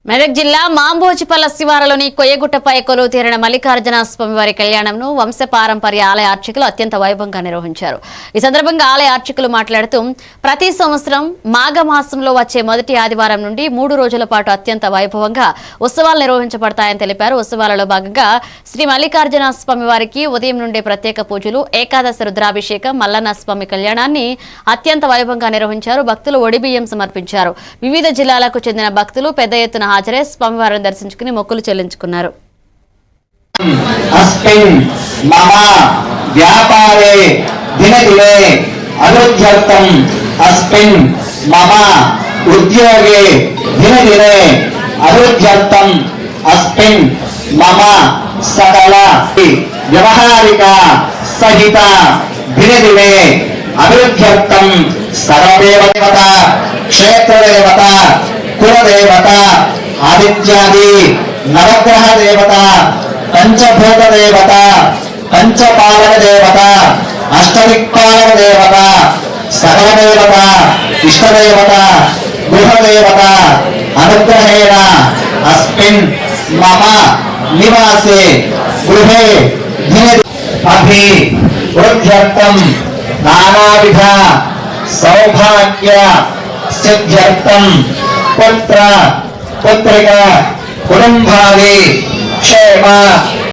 మెదక్ జిల్లా మాంబోజిపల్ల శివారులోని కొయ్యగుట్టపై కొలువు తీరిన మల్లికార్జున స్వామివారి కళ్యాణంను వంశపారంపర్య ఆలయ అర్చకులు అత్యంత వైభవంగా నిర్వహించారు. ఈ సందర్భంగా ఆలయ అర్చకులు మాట్లాడుతూ ప్రతి సంవత్సరం మాఘమాసంలో వచ్చే మొదటి ఆదివారం నుండి 3 రోజుల పాటు అత్యంత వైభవంగా ఉత్సవాలు నిర్వహించబడతాయని తెలిపారు. ఉత్సవాలలో భాగంగా శ్రీ మల్లికార్జున స్వామివారికి ఉదయం నుండే ప్రత్యేక పూజలు, ఏకాదశి రుద్రాభిషేకం, మల్లన్న స్వామి కళ్యాణాన్ని అత్యంత వైభవంగా నిర్వహించారు. భక్తులు ఒడిబియ్యం సమర్పించారు. వివిధ జిల్లాలకు చెందిన భక్తులు పెద్ద ఎత్తున హాజరై స్వామివారిని దర్శించుకుని మొక్కులు చెల్లించుకున్నారు. సకల వ్యవహారిక సహిత దినే దినే అభివృద్ధ్యర్థం సర్వదేవత క్షేత్రదేవత కులదేవత ఆదిత్యాది నవగ్రహ దేవత పంచభూత దేవత పంచపాలక దేవత అష్టదిక్పాలక దేవత సకల దేవత ఇష్టదేవత గృహదేవత అనుగ్రహేణ అస్మిన్ మమ నివాసే గృహే అభివృద్ధ్యర్థం నానావిధ సౌభాగ్య సిద్ధ్యర్థం పుత్ర పుత్రిక కుటుంబాది క్షేమ